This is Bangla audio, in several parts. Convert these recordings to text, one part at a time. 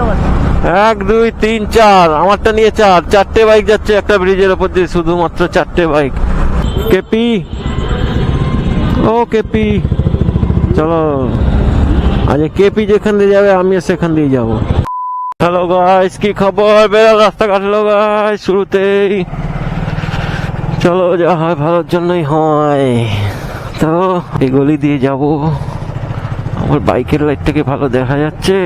1 2 3 4 আমারটা নিয়ে 4টে বাইক যাচ্ছে একটা ব্রিজের উপর দিয়ে, শুধুমাত্র 4টে বাইক। কেপি, ও কেপি, চলো। আজ কেপি যেখান দিয়ে যাবে আমিও সেখান দিয়ে যাবো। হ্যালো গাইস, কি খবর? বেড়া রাস্তা কাটলো গাইস শুরুতেই। চলো, যা হয় ভালোর জন্যই হয়। তো এই গলি দিয়ে যাব। আমার বাইকের লাইটটাকে ভালো দেখা যাচ্ছে?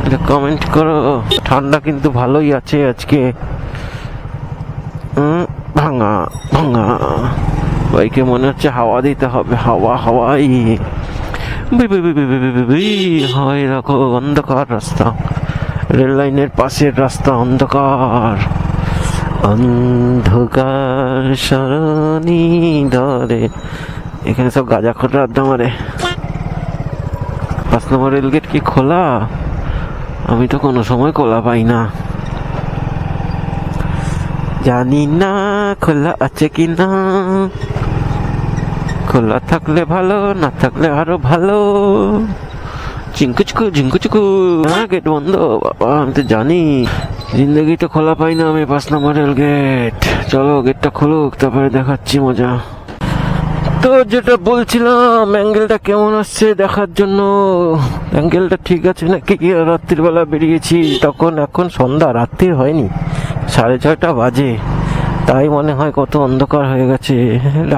এটা কমেন্ট করো। ঠান্ডা কিন্তু ভালোই আছে আজকে। ভাঙা ভাঙা বাইকে মনে হচ্ছে হাওয়া দিতে হবে, হাওয়াই হয়। দেখো অন্ধকার রাস্তা, রেল লাইনের পাশের রাস্তা, অন্ধকার অন্ধকার সরণি ধরে। এখানে সব গাঁজাখোররা আড্ডা মারে। 5 নম্বর রেলগেট কি খোলা? আমি তো কোনো সময় খোলা পাই না, জানি না খোলা আছে কি না। খোলা থাকলে ভালো, না থাকলে আরো ভালো। ঝিঙ্কুচকু ঝিঙ্কুচকু, গেট বন্ধ। বাবা, আমি তো জানি জিন্দগি তো খোলা পাই না আমি। 5 নম্বর রেল গেট। চলো গেটটা খুলুক, তারপরে দেখাচ্ছি মজা। তো যেটা বলছিলাম, অ্যাঙ্গেলটা কেমন আসছে দেখার জন্য। অ্যাঙ্গেলটা ঠিক আছে নাকি? রাত্রির বেলা বেরিয়েছি তখন, এখন সন্ধ্যা, রাত্রি হয়নি, 6:30 বাজে। তাই মনে হয় কত অন্ধকার হয়ে গেছে।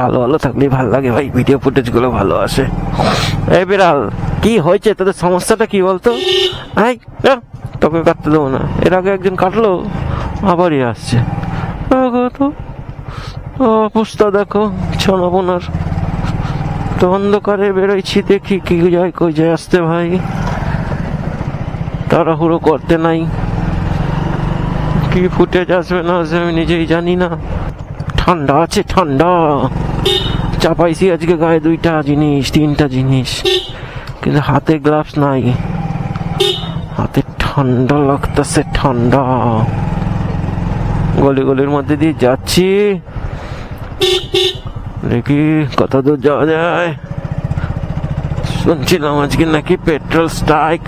আলো আলো থাকলেই ভালো লাগে ভাই, ভিডিও ফুটেজ গুলো ভালো আসে। এই বিড়াল, কি হয়েছে তোদের? সমস্যাটা কি বলতো? তোকে কাটতে দেবো না। এর আগে একজন কাটলো, আবারই আসছে। তো অবস্থা দেখো ছনাবোনার। তো অন্ধকারে বেরোইছি, দেখি কি যায় কই যায় আসতে ভাই। তাড়াহুড়ো করতে নাই, কি ফুটেজ আসবে না আসবে আমি নিজেই জানি না। ঠান্ডা আছে, ঠান্ডা চাপাইছি আজকে গায়ে 2টা জিনিস 3টা জিনিস, কিন্তু হাতে গ্লাভস নাই। হাতে ঠান্ডা লাগতেছে, ঠান্ডা। গলির মধ্যে দিয়ে যাচ্ছি, দেখি কত দূর যাওয়া যায়। শুনছিলাম আজকে নাকি পেট্রোল স্ট্রাইক।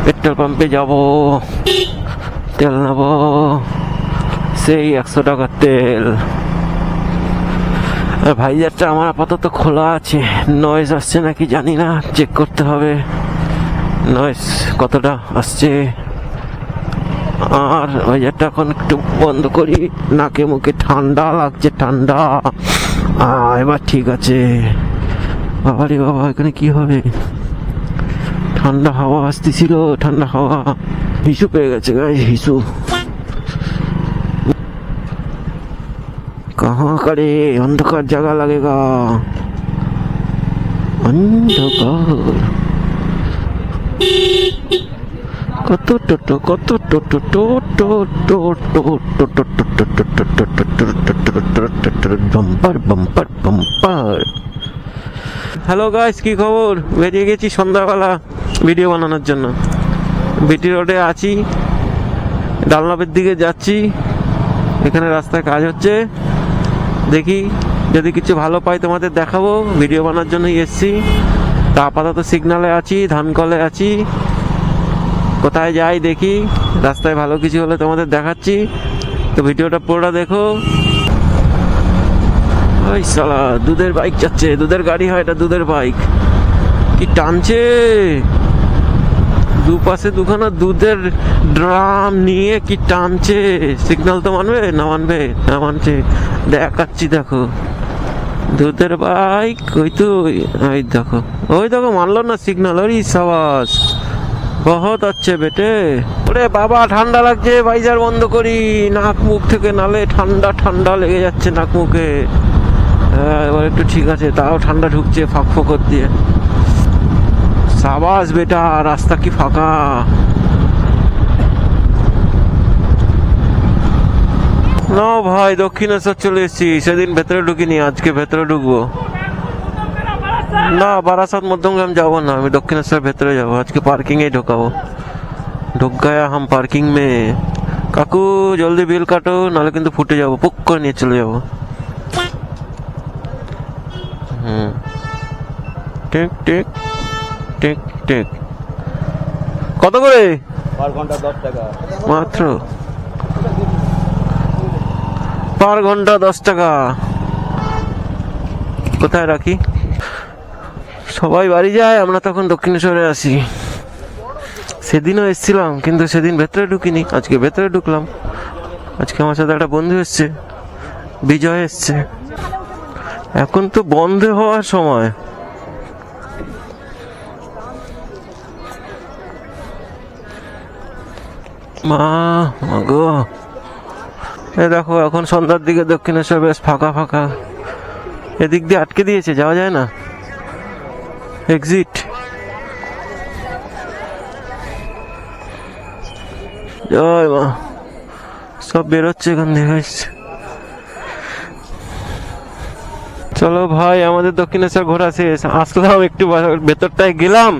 পেট্রোল পাম্পে যাব, তেল নেব, সেই 100 টাকার তেল। ভাইজারটা আমার আপাতত খোলা আছে। নয়েজ আসছে নাকি জানি না, চেক করতে হবে নয়েজ কতটা আসছে। আর ভাইজারটা এখন একটু বন্ধ করি, নাকে মুখে ঠান্ডা লাগছে, ঠান্ডা। এবার ঠিক আছে। বাবারে বাবা, এখানে কি হবে? ঠান্ডা হাওয়া আসতেছিল, ঠান্ডা হাওয়া। হিসু পেয়ে গেছে গাইস, হিসু। कहाँ करे अंधकार जगह लगेगा, अंधकार। কত টোটো, কত টোটো, bumper bumper bumper. Hello guys, কি খবর? বেরিয়ে গেছি সন্ধ্যাবেলা ভিডিও বানানোর জন্য। বিটি রোডে আছি, ডালনাপের দিকে যাচ্ছি। এখানে রাস্তায় কাজ হচ্ছে, দেখি যদি কিছু ভালো পাই তোমাদের দেখাবো। ভিডিও বানানোর জন্যই এসছি। তা আপাতত সিগনালে আছি, ধানকলে আছি। কোথায় যাই দেখি, রাস্তায় ভালো কিছু হলে তোমাদের দেখাচ্ছি। তো ভিডিওটা পুরোটা দেখো। ওই শালা দুধের বাইক যাচ্ছে, দুধের গাড়ি হয় এটা, দুধের বাইক। কি টানছে, দুপাশে দুখানা দুধের ড্রাম নিয়ে কি টানছে। সিগন্যাল তো মানবে না? মানবে না, মানছে। দেখাচ্ছি দেখো, দুধের বাইক। ওই তো, ওই দেখো, ওই দেখো, মানলো না সিগন্যাল। ওরে সাবাস, বহুত আচ্ছে বেটে। ওরে বাবা, ঠান্ডা লাগছে, ভাইজার বন্ধ করি। নাক মুখ থেকে নালে ঠান্ডা ঠান্ডা লেগে যাচ্ছে নাক মুখে। এবার একটু ঠিক আছে, তাও ঠান্ডা ঢুকছে ফাঁক ফোকর দিয়ে। সাবাস বেটা, রাস্তা কি ফাঁকা। না ভাই, দক্ষিণেশ্বর চলে এসেছি। সেদিন ভেতরে ঢুকিনি, আজকে ভেতরে ঢুকবো। না, বারাসাত মধ্যমগ্রাম যাবো না, আমি দক্ষিণেশ্বর ভেতরে যাবো। আজকে পার্কিং এ ঢোকাবো। ঢুক গয়া হাম পার্কিং মে। কাকু জলদি বিল কাটো, নাহলে কিন্তু ফুটে যাবো, পুক করে নিয়ে চলে যাবো। ঠিক ঠিক ঠিক ঠিক। কত করে? পার ঘন্টা 10 টাকা। মাত্র পার ঘন্টা 10 টাকা। কোথায় রাখি? সবাই বাড়ি যায়, আমরা তখন দক্ষিণেশ্বরে আসি। সেদিনও এসেছিলাম, কিন্তু সেদিন ভেতরে ঢুকিনি, আজকে ভেতরে ঢুকলাম। আজকে আমার সাথে একটা বন্ধু এসছে, বিজয় এসছে। এখন তো বন্ধ হওয়ার সময়। মা গো, এ দেখো এখন সন্ধ্যার দিকে দক্ষিণেশ্বর বেশ ফাঁকা ফাঁকা। এদিক দিয়ে আটকে দিয়েছে, যাওয়া যায় না, এক্সিট। জয় মা, সব বেরোচ্ছে এখান থেকে। চলো ভাই, আমাদের দক্ষিণেশ্বর ঘোরা শেষ। আসলাম একটু ভেতরটায় গেলাম,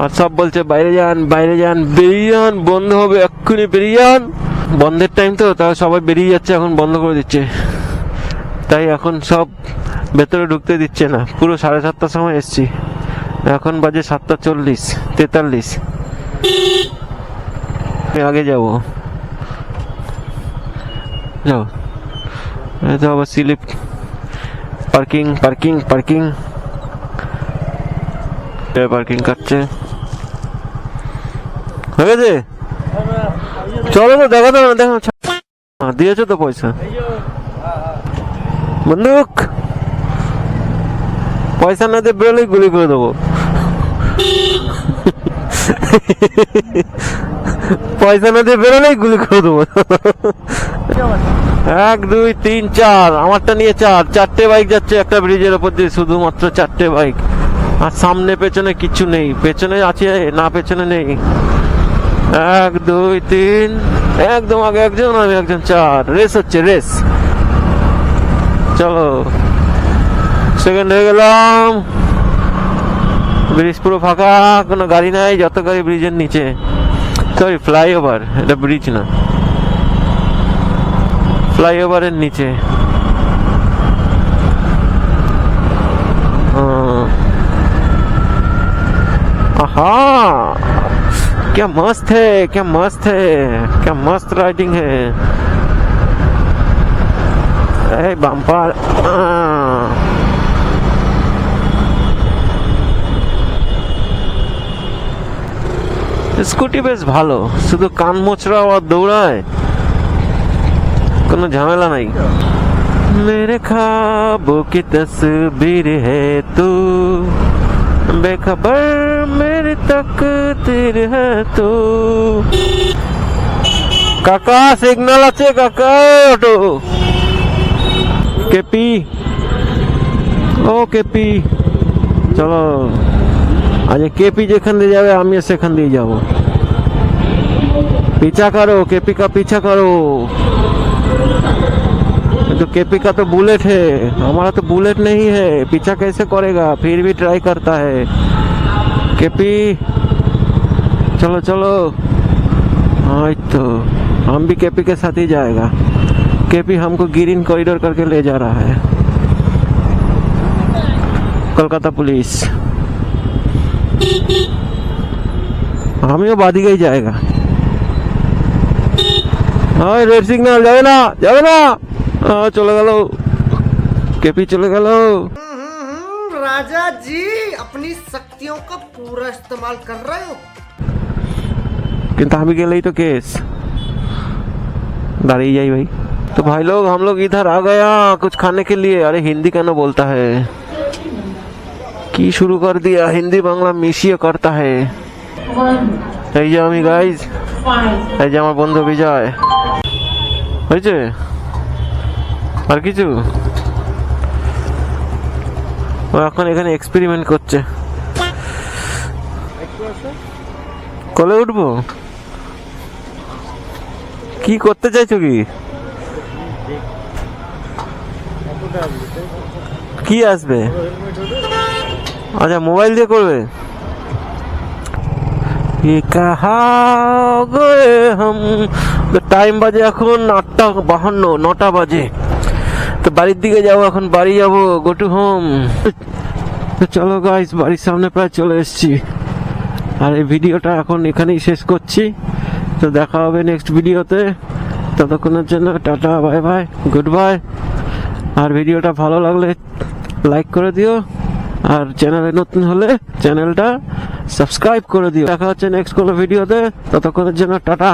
আর সব বলছে বাইরে যান বাইরে যান, বেরিয়ে যান, বন্ধ হবে এক্ষুনি, বেরিয়ে যান। বন্ধের টাইম তো, তাও সবাই বেরিয়ে যাচ্ছে, এখন বন্ধ করে দিচ্ছে। তাই এখন সব ভেতরে ঢুকতে দিচ্ছে না। পুরো 7:30টার সময় এসছি, এখন বাজে 7:43 আমি আগে যাবো। যাও, এই তো আবার slip. Parking parking parking parking কাটছে। হয়ে গেছে, চলো তো, দেখো তো, দেখো দিয়েছো তো পয়সা। বন্দুক, পয়সা না দিয়ে বেরোলেই গুলি করে দেবো। পয়সা না দিয়ে বেরোলেই গুলি করে দেবো। 1 2 3 4, আমারটা নিয়ে 4টে বাইক যাচ্ছে একটা ব্রিজের ওপর দিয়ে, শুধুমাত্র 4টে বাইক। আর সামনে পেছনে কিছু নেই, পেছনে আছে না পেছনে নেই। 1 2 3, একদম আগে একজন, আমি একজন, 4। রেস হচ্ছে, রেস। চলো, সেকেন্ড হয়ে গেলাম। ব্রিজ পুরো ফাঁকা, কোনো গাড়ি নাই, যত গাড়ি ব্রিজের নিচে। সরি, ফ্লাইওভার, এটা ব্রিজ না, ফ্লাইওভারের নিচে। आहा, क्या मस्त है, क्या मस्त है, क्या मस्त राइडिंग है। বাম্পার। স্কুটি বেশ ভালো, শুধু কান মোচড়াও আর দৌড়ায়, কোনো ঝামেলা নাই। मेरे ख्वाबों की तस्वीर है तू, बेखबर मेरी तकदीर है तू। কাকা সিগন্যাল আছে কাকা, অটো। কেপি, ও কেপি, চলো। আজ কেপি যেখান দিয়ে যাবে আমি সেখান দিয়ে যাব। पीछा करो, केपी का पीछा करो। तो केपी का तो बुलेट है, हमारा तो बुलेट नहीं है, पीछा कैसे करेगा, फिर भी ट्राई करता है। केपी चलो चलो। हाँ तो हम भी केपी के साथ ही जाएगा। केपी हमको ग्रीन कॉरिडोर करके ले जा रहा है। कोलकाता पुलिस, हमें बादी ही जाएगा। हाँ, रेड सिग्नल, যাবে না যাবে না। চলে গেল, কেপি চলে গেল। राजा जी अपनी शक्तियों का पूरा इस्तेमाल कर रहे हो। কিন্তু আমি গেলেই তো केस, दाঁড়িয়ে যাই भाई। तो भाई लोग, हम लोग इधर आ गया कुछ खाने के लिए। अरे हिंदी क्या बोलता है, की शुरू कर दिया, हिंदी बांग्ला मिशिए करता है। এই যে আমি গাইজ, এই যে আমার বন্ধু বিজয়। হয়েছে আর কিছু? ও এখন এখানে এক্সপেরিমেন্ট করছে। কলে উঠবো? কি করতে চাইছো কি? কি আসবে? আচ্ছা, মোবাইল দিয়ে করবে। ये कहा गए हम, তো টাইম বাজে এখন 8:52, 9টা বাজে। তো বাড়ির দিকে যাবো, এখন বাড়ি যাবো, গো টু হোম। তো চলো গাইস, বাড়ির সামনে প্রায় চলে এসেছি। আর এই ভিডিওটা এখন এখানেই শেষ করছি। তো দেখা হবে নেক্সট ভিডিওতে। ততক্ষণের জন্য tata, bye bye, goodbye. আর ভিডিওটা ভালো লাগলে লাইক করে দিও, আর চ্যানেলে নতুন হলে চ্যানেলটা সাবস্ক্রাইব করে দিও। দেখা হচ্ছে নেক্সট কোনো ভিডিওতে। ততক্ষণের জন্য টাটা।